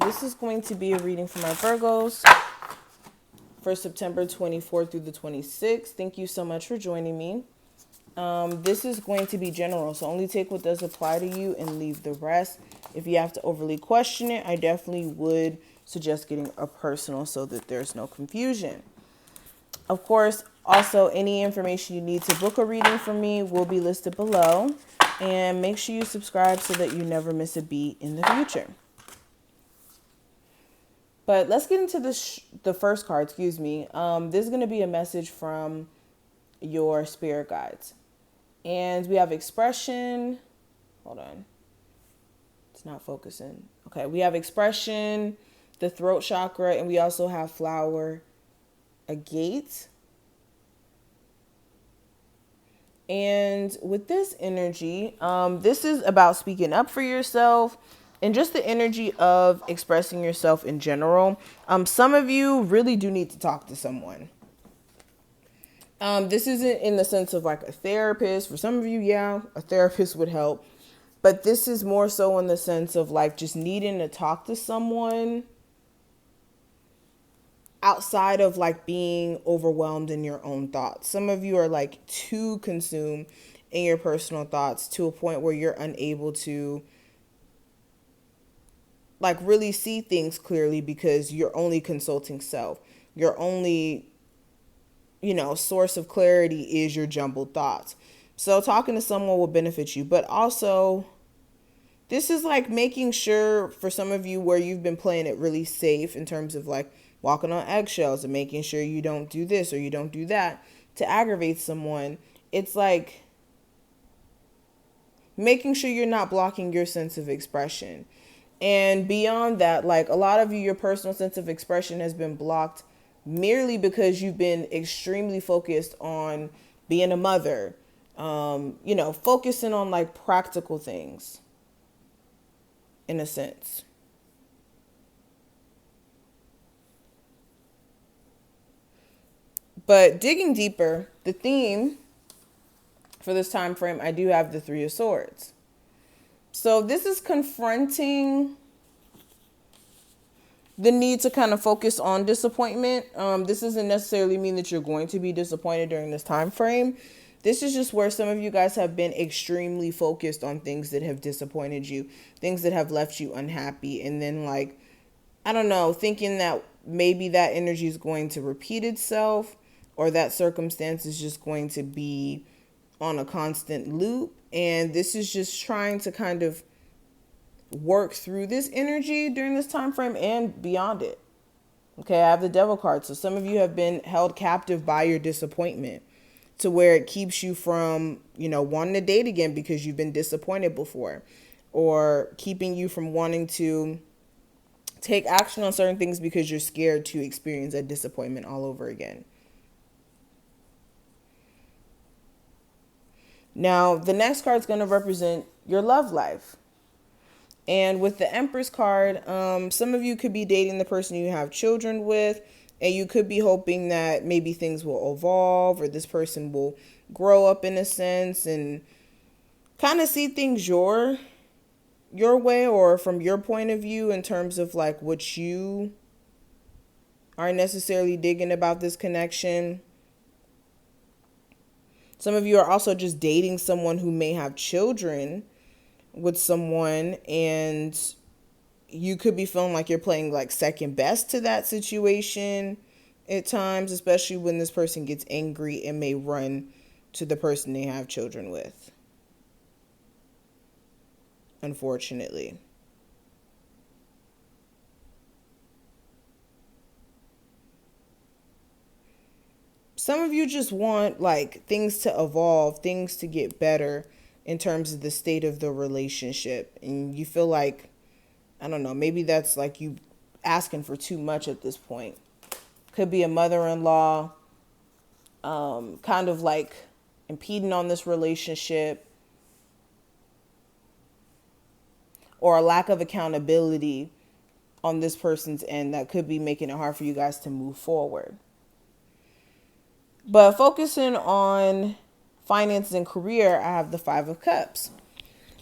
this is going to be a reading for my Virgos for September 24th through the 26th. Thank you so much for joining me. This is going to be general, so only take what does apply to you and leave the rest. If you have to overly question it, I definitely would suggest getting a personal so that there's no confusion. Of course, also any information you need to book a reading from me will be listed below. And make sure you subscribe so that you never miss a beat in the future. But let's get into the first card, excuse me. This is going to be a message from your spirit guides. And we have expression. Hold on. It's not focusing. Okay, we have expression, the throat chakra, and we also have flower, a gate. And with this energy, this is about speaking up for yourself and just the energy of expressing yourself in general. Some of you really do need to talk to someone. This isn't in the sense of like a therapist. For some of you, yeah, a therapist would help. But this is more so in the sense of like just needing to talk to someone outside of like being overwhelmed in your own thoughts. Some of you are like too consumed in your personal thoughts to a point where you're unable to like really see things clearly because you're only consulting self. Your only source of clarity is your jumbled thoughts. So talking to someone will benefit you. But also, this is like making sure for some of you where you've been playing it really safe in terms of like walking on eggshells and making sure you don't do this or you don't do that to aggravate someone. It's like making sure you're not blocking your sense of expression. And beyond that, like a lot of you, your personal sense of expression has been blocked merely because you've been extremely focused on being a mother, focusing on like practical things in a sense. But digging deeper, the theme for this time frame, I do have the Three of Swords. So this is confronting the need to kind of focus on disappointment. This doesn't necessarily mean that you're going to be disappointed during this time frame. This is just where some of you guys have been extremely focused on things that have disappointed you, things that have left you unhappy. And then like, I don't know, thinking that maybe that energy is going to repeat itself or that circumstance is just going to be on a constant loop. And this is just trying to kind of work through this energy during this time frame and beyond it. Okay, I have the Devil card. So some of you have been held captive by your disappointment to where it keeps you from, wanting to date again because you've been disappointed before, or keeping you from wanting to take action on certain things because you're scared to experience that disappointment all over again. Now, the next card is going to represent your love life. And with the Empress card, some of you could be dating the person you have children with, and you could be hoping that maybe things will evolve or this person will grow up in a sense and kind of see things your way or from your point of view in terms of like what you aren't necessarily digging about this connection. Some of you are also just dating someone who may have children with someone, and you could be feeling like you're playing like second best to that situation at times, especially when this person gets angry and may run to the person they have children with. Unfortunately. Some of you just want like things to evolve, things to get better in terms of the state of the relationship. And you feel like, I don't know, maybe that's like you asking for too much at this point. Could be a mother-in-law, kind of like impeding on this relationship, or a lack of accountability on this person's end that could be making it hard for you guys to move forward. But focusing on finances and career, I have the Five of Cups.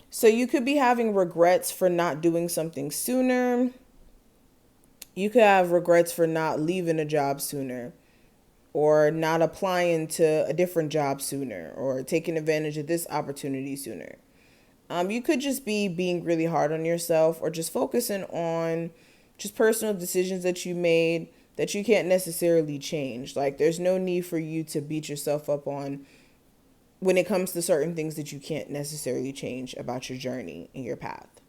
So you could be having regrets for not doing something sooner. You could have regrets for not leaving a job sooner, or not applying to a different job sooner, or taking advantage of this opportunity sooner. You could just be being really hard on yourself, or just focusing on just personal decisions that you made that you can't necessarily change. Like, there's no need for you to beat yourself up on when it comes to certain things that you can't necessarily change about your journey and your path.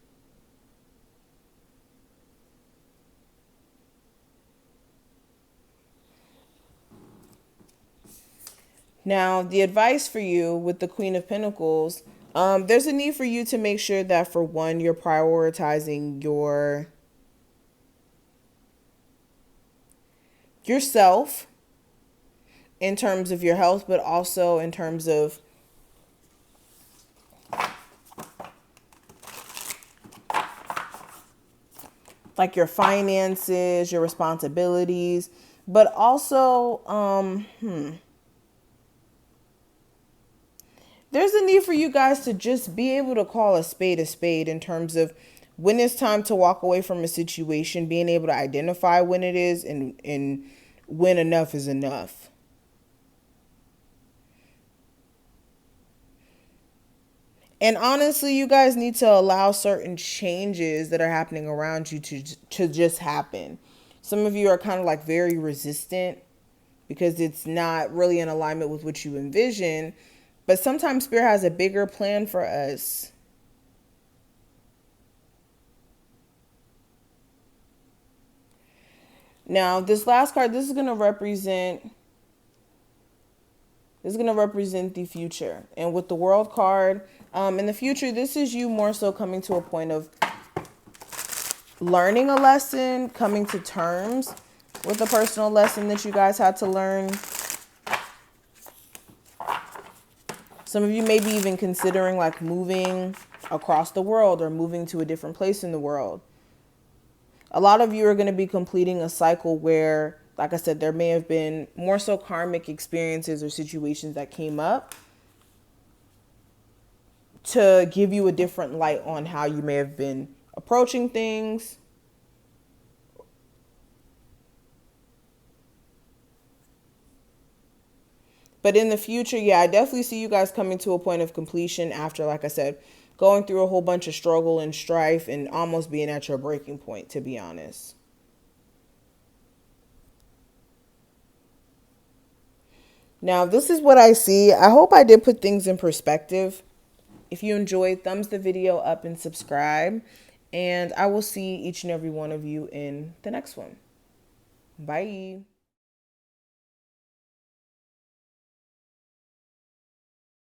Now, the advice for you with the Queen of Pentacles, there's a need for you to make sure that, for one, you're prioritizing yourself in terms of your health, but also in terms of like your finances, your responsibilities, but also there's a need for you guys to just be able to call a spade in terms of when it's time to walk away from a situation, being able to identify when it is, and when enough is enough. And honestly, you guys need to allow certain changes that are happening around you to just happen. Some of you are kind of like very resistant because it's not really in alignment with what you envision. But sometimes Spirit has a bigger plan for us. Now, this last card, this is going to represent the future. And with the World card, in the future, this is you more so coming to a point of learning a lesson, coming to terms with a personal lesson that you guys had to learn. Some of you may be even considering like moving across the world or moving to a different place in the world. A lot of you are going to be completing a cycle where, like I said, there may have been more so karmic experiences or situations that came up to give you a different light on how you may have been approaching things. But in the future, yeah, I definitely see you guys coming to a point of completion after, like I said, going through a whole bunch of struggle and strife and almost being at your breaking point, to be honest. Now, this is what I see. I hope I did put things in perspective. If you enjoyed, thumbs the video up and subscribe. And I will see each and every one of you in the next one. Bye.